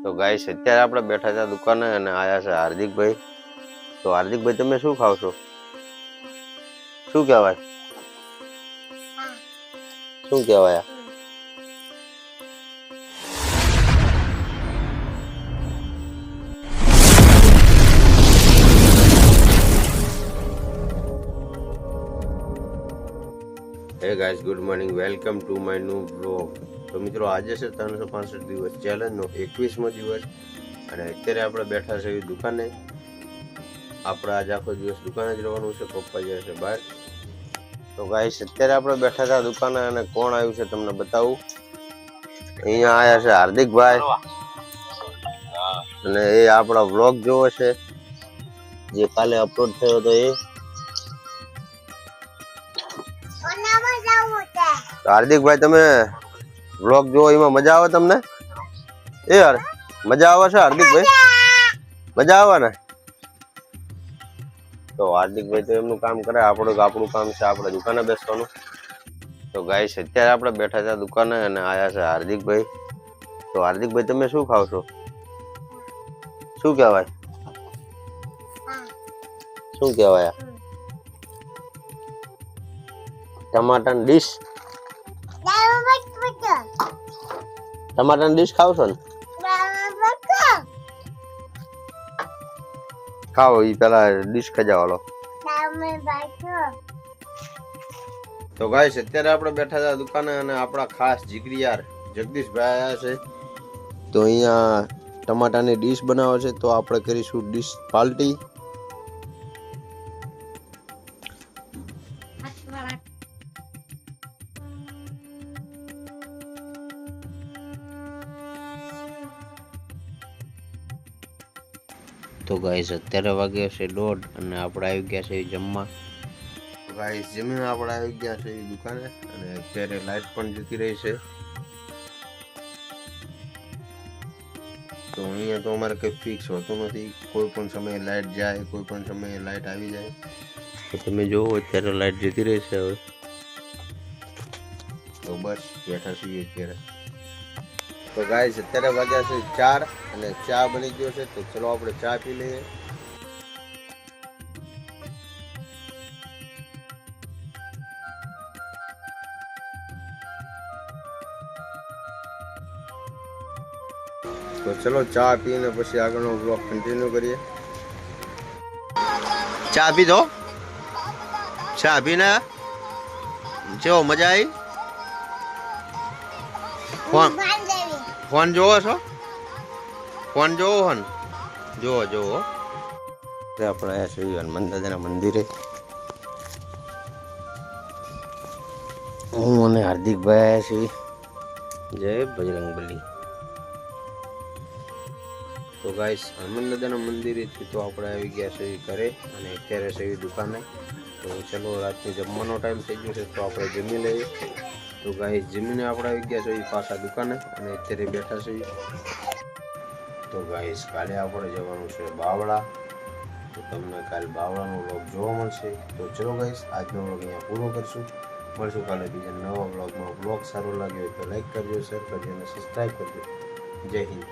તો ગાઈસ અત્યારે આપણે બેઠા હતા દુકાને અને આયા છે હાર્દિકભાઈ. તો હાર્દિકભાઈ તમે શું ખાવ છો? શું કહેવાય? શું કહેવાય? હે guys, good morning, welcome to my new blog. તો મિત્રો, આજે છે 365 દિવસ ચેલેન્જનો 21મો દિવસ અને અત્યારે આપણે બેઠા છે દુકાને. આપણે આજે આખો દિવસ દુકાને જ રહેવાનું છે, પપ્પા જાય છે બહાર. તો ગાઈસ અત્યારે આપણે બેઠા હતા દુકાને અને કોણ આવ્યું છે તમને બતાવું. અહીંયા આયા છે હાર્દિકભાઈ અને એ આપણા વ્લોગ જોવો છે જે કાલે અપલોડ થયો હતો એ. હાર્દિકભાઈ, તમે વ્લોગ જોવો એમાં મજા આવે તમને? એ યાર મજા આવે છે હાર્દિકભાઈ? મજા આવે ને? તો હાર્દિકભાઈ તો એમનું કામ કરે, આપણું કામ છે આપણે દુકાને બેસવાનું. તો ગાઈસ અત્યારે આપણે બેઠા હતા દુકાને અને આયા છે હાર્દિકભાઈ. તો હાર્દિકભાઈ તમે શું ખાવ છો? શું કહેવાય? શું કહેવાય? ટમાટાની ડીશ. ટમાટાની ડીશ ખાવ છો ને? ખાઓ, ઈ પેલા ડીશ ખજાવાલો. તો ગાઈસ અત્યારે આપણે બેઠા હતા દુકાને અને આપણા ખાસ જીગરીયાર જગદીશભાઈ આવ્યા છે. તો અહીંયા ટમાટાની ડીશ બનાવે છે, તો આપણે કરીશું ડીશ પાર્ટી. તો ગાઈસ અત્યારે વાગ્યા છે 1:30 અને આપણે આવી ગયા છે જમવા. ગાઈસ જમીને આપણે આવી ગયા છે દુકાને અને અત્યારે લાઈટ પણ જતી રહી છે. તો અહીંયા તો અમારે કંઈ ફિક્સ હોતું નથી, કોઈ પણ સમયે લાઈટ જાય, કોઈ પણ સમયે લાઈટ આવી જાય. તો તમે જુઓ અત્યારે લાઈટ જતી રહી છે હવે. તો બસ બેઠા છીએ અત્યારે. તો ગાઈસ અત્યારે વાગ્યા છે 4 અને ચા બની ગયો છે, તો ચલો આપણે ચા પી લઈએ. તો ચલો ચા પીને પછી આગળનો બ્લોગ કન્ટિન્યુ કરીએ. ચા પીધો? ચા પીને જો મજા આવી? ફોન જોવો છો? ફોન જોવો હન? જોવો આપણે આવ્યા છીએ હનુમાન દાદાના મંદિરે. હું અને હાર્દિકભાઈ આવ્યા છીએ. જય બજરંગબલી. તો ગાઈસ હનુમાન દાદાના મંદિરેથી તો આપણે આવી ગયા છે ઘરે અને અત્યારે છે દુકાને. તો ચલો રાતની જમવાનો ટાઈમ થઈ ગયો છે, તો આપણે જમી લઈએ. તો ગાઈસ જમીને આપણે આવી ગયા છે પાછા દુકાને અને અત્યારે બેઠા છીએ. તો ગાઈસ કાલે આપણે જવાનું છે બાવળા, તો તમને કાલે બાવળાનો વ્લોગ જોવા મળશે. તો ચલો ગાઈસ આજનો વ્લોગ અહીંયા પૂરો કરશું. મળશું કાલે બીજા નવા વ્લોગમાં. વ્લોગ સારો લાગ્યો હોય તો લાઈક કરજો, શેર કરજો અને સબસ્ક્રાઈબ કરજો. જય હિન્દ.